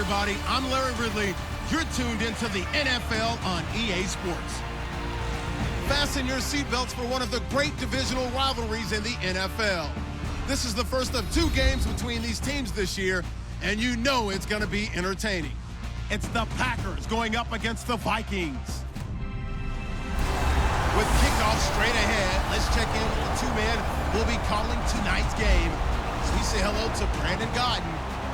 everybody. I'm Larry Ridley. You're tuned into the NFL on EA Sports. Fasten your seatbelts for one of the great divisional rivalries in the NFL. This is the first of 2 games between these teams this year, and you know it's going to be entertaining. It's the Packers going up against the Vikings. With kickoff straight ahead, let's check in with the 2 men who will be calling tonight's game. So we say hello to Brandon Gaudin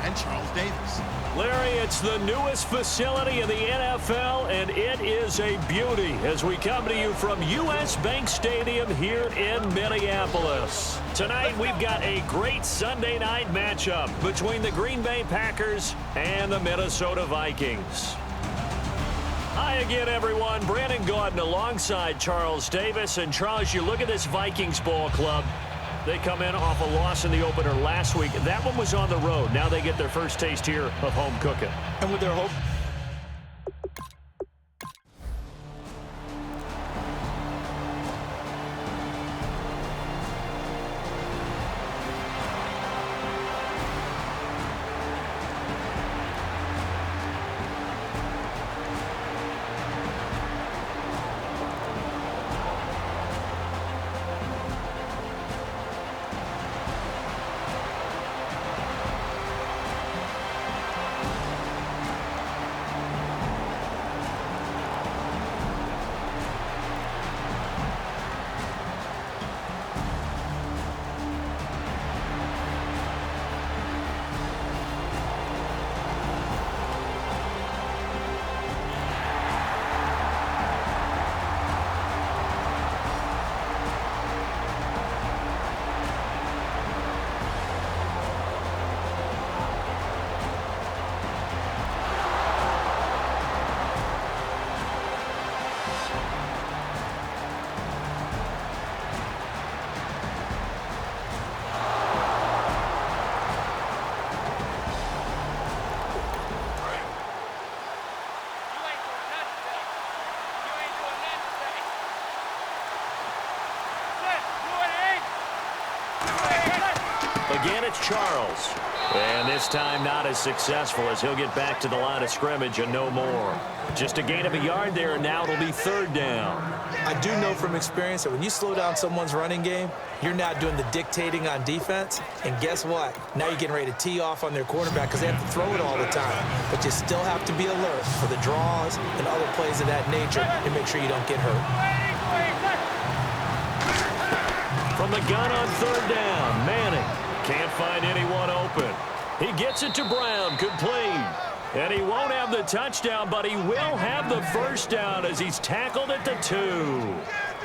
and Charles Davis. Larry, it's the newest facility in the NFL, and it is a beauty as we come to you from U.S. Bank Stadium here in Minneapolis. Tonight, we've got a great Sunday night matchup between the Green Bay Packers and the Minnesota Vikings. Hi again, everyone. Brandon Gaudin alongside Charles Davis. And Charles, you look at this Vikings ball club. They come in off a loss in the opener last week. That one was on the road. Now they get their first taste here of home cooking. And with their hope. Again, it's Charles. And this time not as successful as he'll get back to the line of scrimmage and no more. Just a gain of a yard there, and now it'll be 3rd down. I do know from experience that when you slow down someone's running game, you're not doing the dictating on defense. And guess what? Now you're getting ready to tee off on their quarterback because they have to throw it all the time. But you still have to be alert for the draws and other plays of that nature and make sure you don't get hurt. From the gun on 3rd down, Manning. Can't find anyone open. He gets it to Brown, complete. And he won't have the touchdown, but he will have the 1st down as he's tackled at the 2.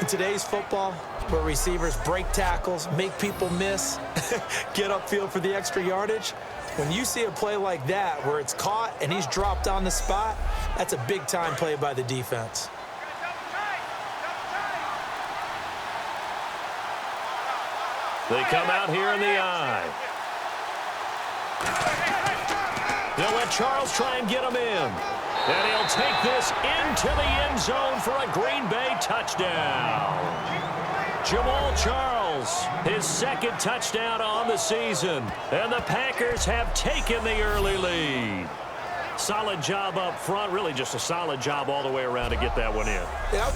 In today's football, where receivers break tackles, make people miss, get upfield for the extra yardage, when you see a play like that where it's caught and he's dropped on the spot, that's a big-time play by the defense. They come out here in the eye. They'll let Charles try and get him in. And he'll take this into the end zone for a Green Bay touchdown. Jamal Charles, his 2nd touchdown on the season. And the Packers have taken the early lead. Solid job up front. Really just a solid job all the way around to get that one in. Yep.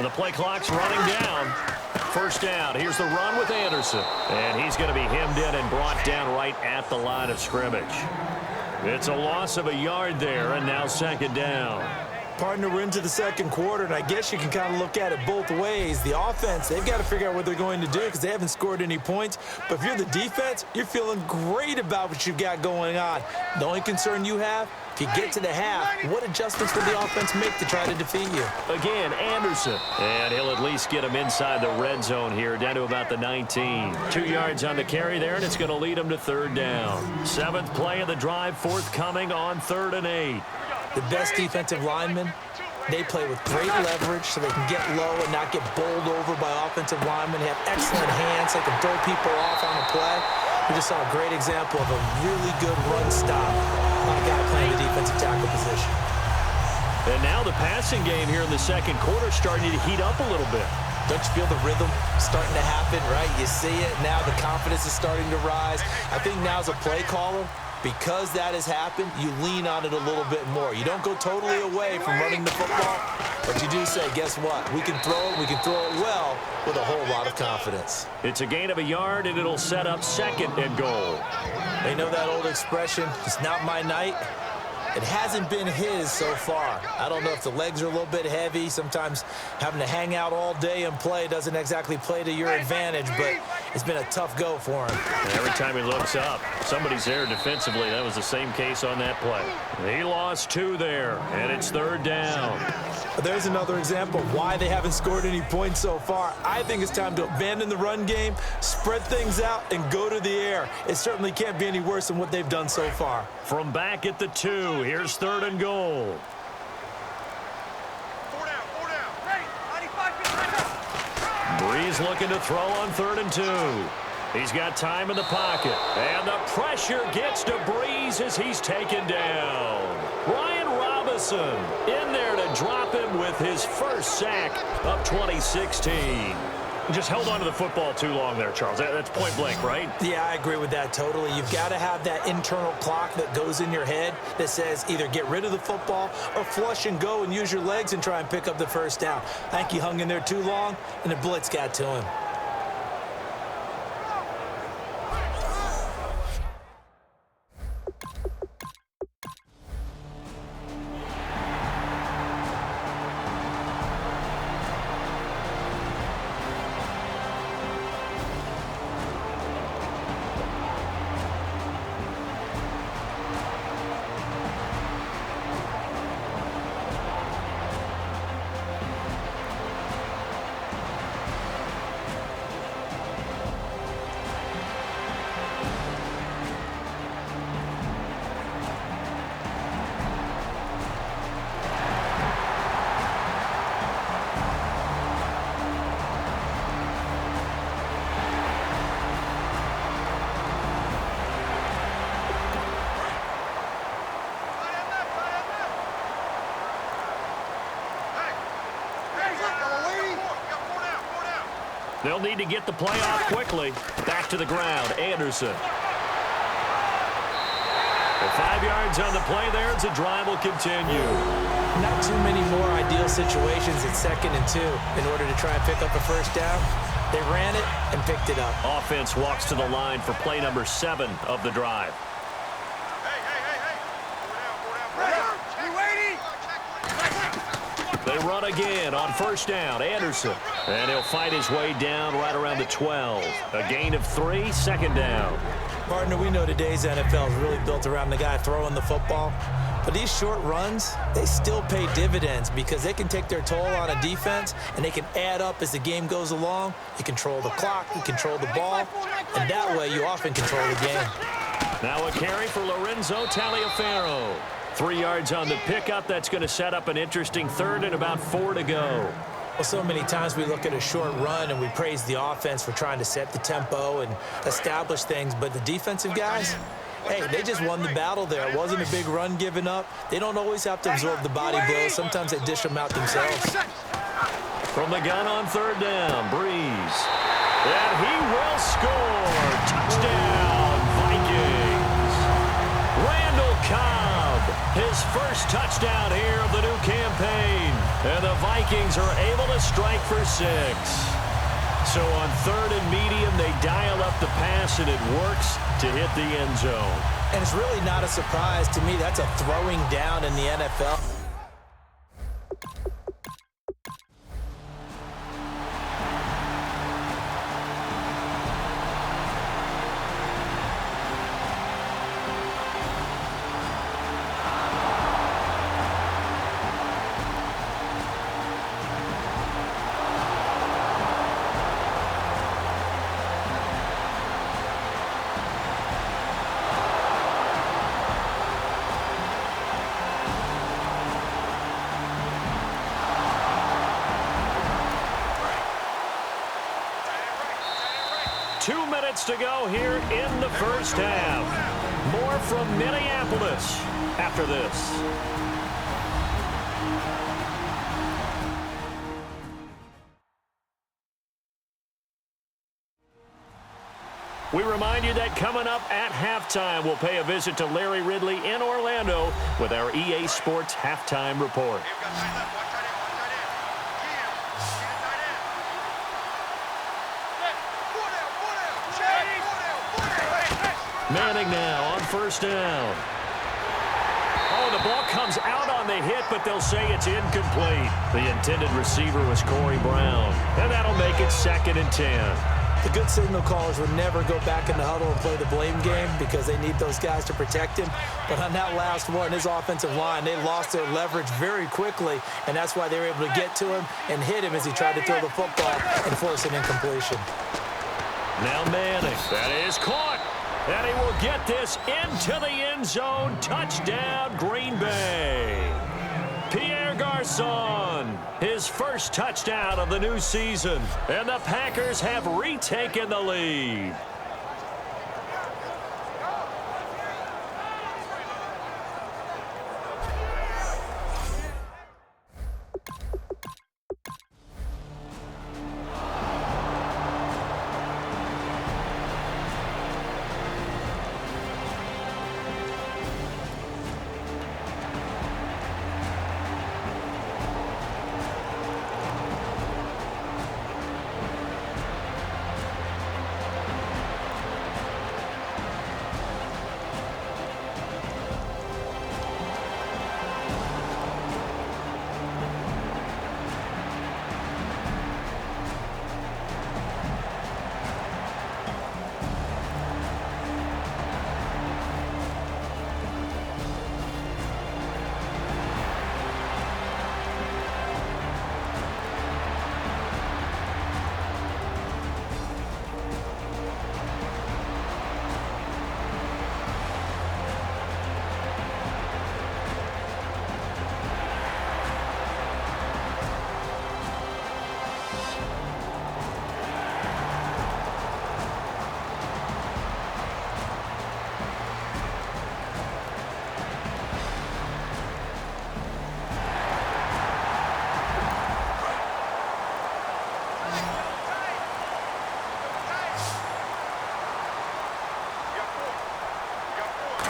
The play clock's running down. First down. Here's the run with Anderson. And he's going to be hemmed in and brought down right at the line of scrimmage. It's a loss of a yard there, and now second down. Partner, we're into the second quarter, and I guess you can kind of look at it both ways. The offense, they've got to figure out what they're going to do because they haven't scored any points. But if you're the defense, you're feeling great about what you've got going on. The only concern you have, if you get to the half, what adjustments will the offense make to try to defeat you? Again, Anderson. And he'll at least get him inside the red zone here, down to about the 19. 2 yards on the carry there, and it's going to lead him to third down. 7th play of the drive, forthcoming on 3rd and 8. The best defensive linemen, they play with great leverage so they can get low and not get bowled over by offensive linemen. They have excellent hands. They can throw people off on a play. We just saw a great example of a really good run stop by a guy playing the defensive tackle position. And now the passing game here in the second quarter starting to heat up a little bit. Don't you feel the rhythm starting to happen, right? You see it. Now the confidence is starting to rise. I think now as a play caller, because that has happened, you lean on it a little bit more. You don't go totally away from running the football, but you do say, guess what? We can throw it well with a whole lot of confidence. It's a gain of a yard, and it'll set up 2nd and goal. They know that old expression, it's not my night. It hasn't been his so far. I don't know if the legs are a little bit heavy. Sometimes having to hang out all day and play doesn't exactly play to your advantage, but it's been a tough go for him. And every time he looks up, somebody's there defensively. That was the same case on that play. He lost 2 there, and it's 3rd down. There's another example of why they haven't scored any points so far. I think it's time to abandon the run game, spread things out, and go to the air. It certainly can't be any worse than what they've done so far. From back at the 2, here's 3rd and goal. 4 down. Ready. 95. Breeze looking to throw on 3rd and 2. He's got time in the pocket. And the pressure gets to Breeze as he's taken down. Ryan Robinson in there to drop him with his first sack of 2016. Just held on to the football too long there, Charles. That's point blank, right? Yeah, I agree with that totally. You've got to have that internal clock that goes in your head that says either get rid of the football or flush and go and use your legs and try and pick up the first down. I think he hung in there too long, and the blitz got to him. They'll need to get the play off quickly. Back to the ground, Anderson. 5 yards on the play there as the drive will continue. Not too many more ideal situations at 2nd and 2 in order to try and pick up a first down. They ran it and picked it up. Offense walks to the line for play number 7 of the drive. They run again on first down. Anderson. And he'll fight his way down right around the 12. A gain of 3, 2nd down. Partner, we know today's NFL is really built around the guy throwing the football. But these short runs, they still pay dividends because they can take their toll on a defense and they can add up as the game goes along. You control the clock, you control the ball, and that way you often control the game. Now a carry for Lorenzo Taliaferro. 3 yards on the pickup. That's going to set up an interesting 3rd and about 4 to go. Well, so many times we look at a short run and we praise the offense for trying to set the tempo and establish things, but the defensive guys, hey, they just won the battle there. It wasn't a big run given up. They don't always have to absorb the body blows. Sometimes they dish them out themselves. From the gun on 3rd down, Breeze. And he will score. Touchdown, Vikings. Randall Cobb, his first touchdown here of the new campaign. And the Vikings Vikings are able to strike for 6. So on 3rd and medium, they dial up the pass, and it works to hit the end zone. And it's really not a surprise to me. That's a throwing down in the NFL. To go here in the first half. More from Minneapolis after this. We remind you that coming up at halftime, we'll pay a visit to Larry Ridley in Orlando with our EA Sports Halftime Report. Manning now on first down. Oh, the ball comes out on the hit, but they'll say it's incomplete. The intended receiver was Corey Brown, and that'll make it 2nd and 10. The good signal callers would never go back in the huddle and play the blame game because they need those guys to protect him. But on that last one, his offensive line, they lost their leverage very quickly, and that's why they were able to get to him and hit him as he tried to throw the football and force an incompletion. Now Manning, that is caught. And he will get this into the end zone. Touchdown, Green Bay. Pierre Garçon, his first touchdown of the new season. And the Packers have retaken the lead.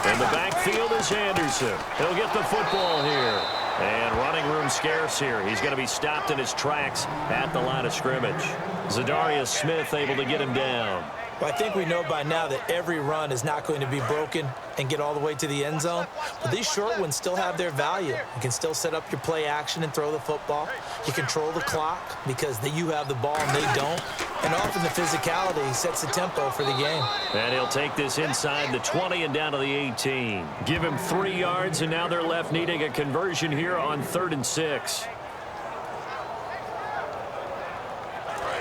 In the backfield is Anderson. He'll get the football here. And running room scarce here. He's going to be stopped in his tracks at the line of scrimmage. Zadarius Smith able to get him down. Well, I think we know by now that every run is not going to be broken and get all the way to the end zone. But these short ones still have their value. You can still set up your play action and throw the football. You control the clock because you have the ball and they don't. And often the physicality sets the tempo for the game. And he'll take this inside the 20 and down to the 18. Give him 3 yards, and now they're left needing a conversion here on 3rd and 6.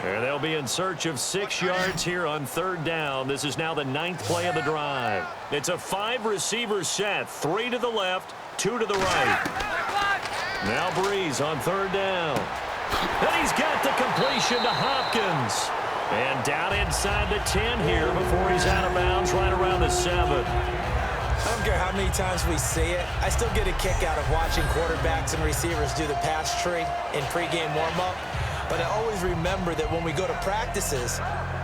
And they'll be in search of 6 yards here on 3rd down. This is now the 9th play of the drive. It's a 5-receiver set, 3 to the left, 2 to the right. Now Breeze on 3rd down. And he's got the completion to Hopkins. And down inside the 10 here before he's out of bounds right around the 7. I don't care how many times we see it. I still get a kick out of watching quarterbacks and receivers do the pass tree in pregame warm-up. But I always remember that when we go to practices,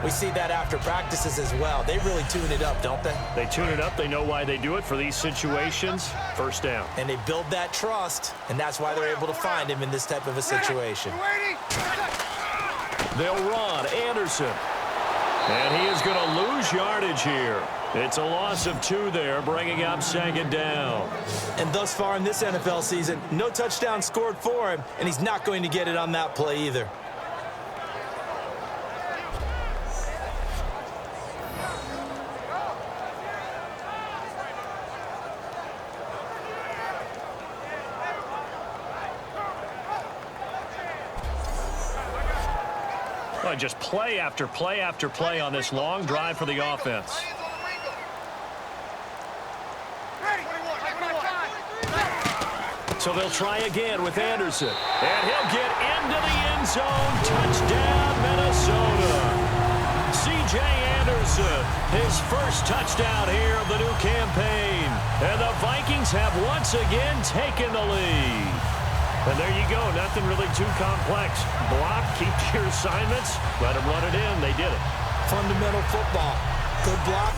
We see that after practices as well. They really tune it up, don't they? They tune it up. They know why they do it for these situations. First down. And they build that trust, and that's why they're able to find him in this type of a situation. They'll run. Anderson. And he is going to lose yardage here. It's a loss of 2 there, bringing up second down. And thus far in this NFL season, no touchdown scored for him, and he's not going to get it on that play either. Well, just play after play after play on this long drive for the offense. So they'll try again with Anderson. And he'll get into the end zone. Touchdown, Minnesota. C.J. Anderson, his first touchdown here of the new campaign. And the Vikings have once again taken the lead. And there you go. Nothing really too complex. Block, keep to your assignments, let them run it in. They did it. Fundamental football. Good block.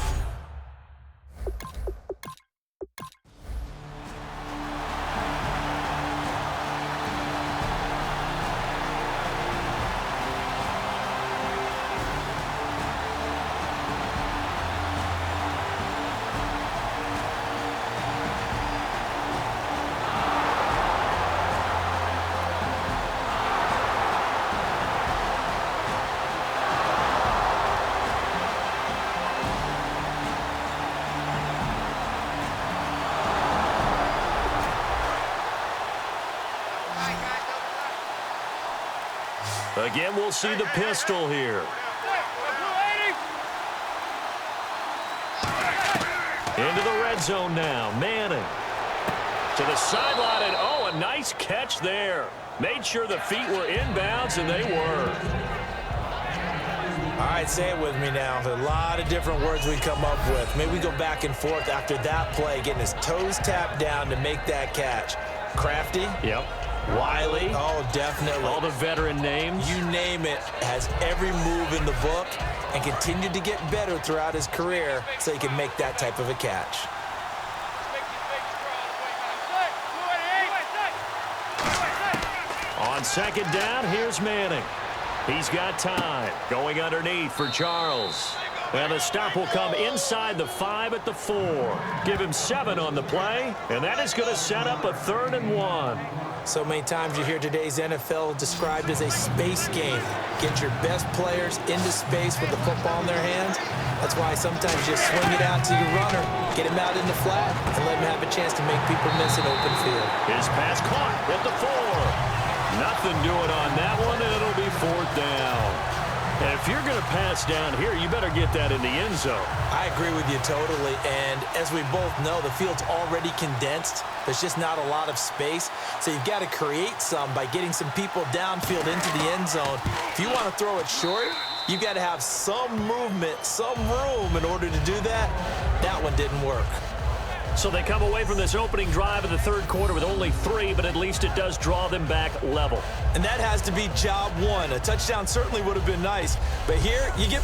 Again, we'll see the pistol here. Into the red zone now. Manning to the sideline, and oh, a nice catch there. Made sure the feet were inbounds, and they were. All right, say it with me now. There's a lot of different words we come up with. Maybe we go back and forth after that play, getting his toes tapped down to make that catch. Crafty. Yep. Wiley. Oh, definitely. All the veteran names. You name it. Has every move in the book and continued to get better throughout his career so he can make that type of a catch. On second down, here's Manning. He's got time. Going underneath for Charles. And the stop will come inside the 5 at the 4. Give him 7 on the play, and that is going to set up a 3rd and 1. So many times you hear today's NFL described as a space game. Get your best players into space with the football in their hands. That's why sometimes you swing it out to your runner, get him out in the flat, and let him have a chance to make people miss an open field. His pass caught at the 4. Nothing doing on that one, and it'll be 4th down. And if you're going to pass down here, you better get that in the end zone. I agree with you totally. And as we both know, the field's already condensed. There's just not a lot of space. So you've got to create some by getting some people downfield into the end zone. If you want to throw it short, you've got to have some movement, some room in order to do that. That one didn't work. So they come away from this opening drive in the 3rd quarter with only 3, but at least it does draw them back level. And that has to be job 1. A touchdown certainly would have been nice, but here you get...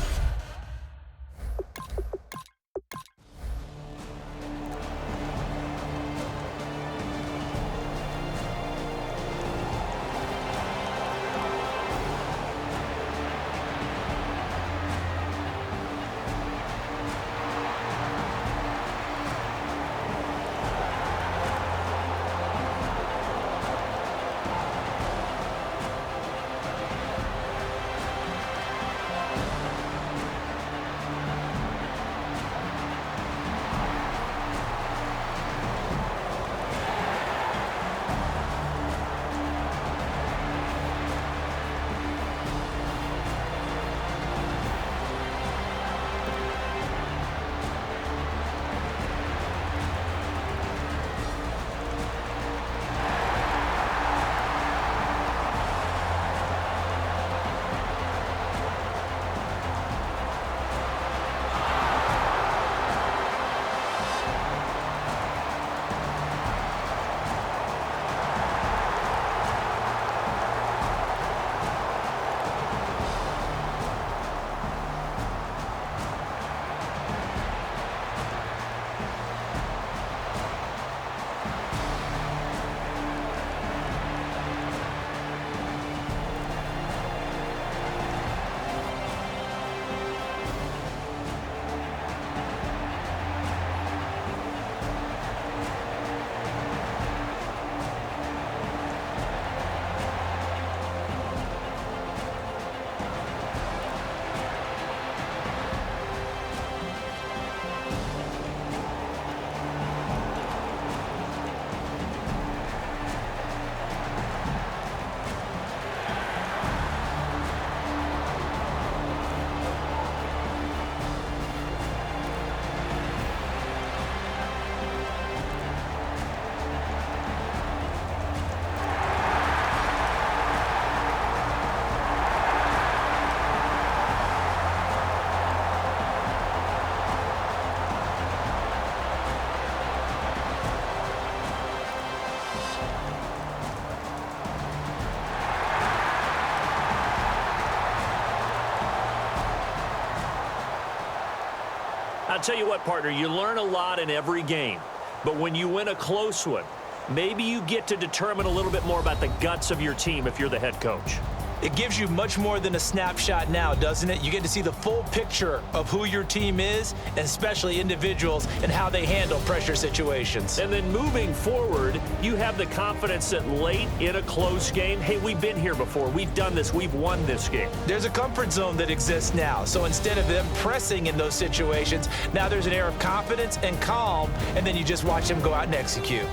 I'll tell you what, partner, you learn a lot in every game. But when you win a close one, maybe you get to determine a little bit more about the guts of your team if you're the head coach. It gives you much more than a snapshot now, doesn't it? You get to see the full picture of who your team is, and especially individuals, and how they handle pressure situations. And then moving forward, you have the confidence that late in a close game, hey, we've been here before. We've done this. We've won this game. There's a comfort zone that exists now. So instead of them pressing in those situations, now there's an air of confidence and calm, and then you just watch them go out and execute.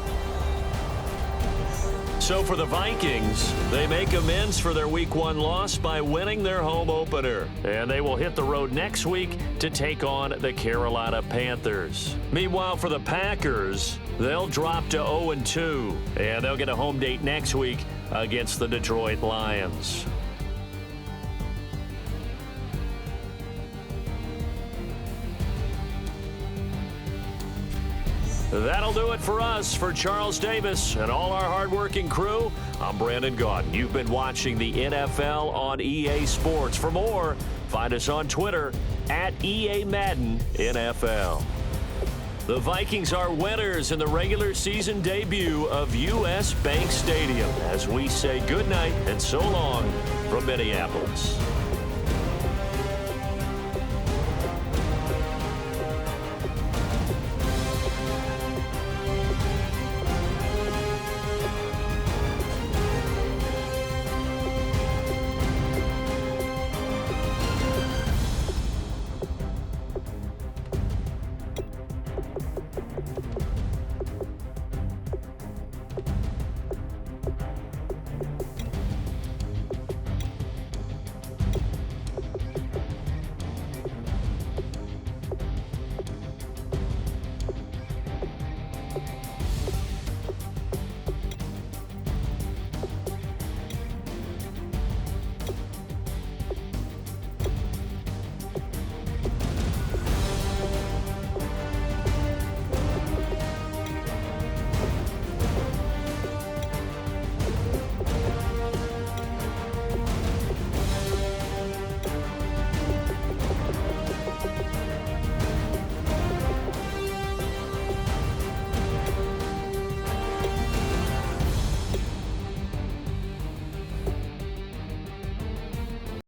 So for the Vikings, they make amends for their Week 1 loss by winning their home opener. And they will hit the road next week to take on the Carolina Panthers. Meanwhile, for the Packers, they'll drop to 0-2. And they'll get a home date next week against the Detroit Lions. That'll do it for us. For Charles Davis and all our hardworking crew, I'm Brandon Gaudin. You've been watching the NFL on EA Sports. For more, find us on Twitter at EA Madden NFL. The Vikings are winners in the regular season debut of US Bank Stadium as we say goodnight and so long from Minneapolis.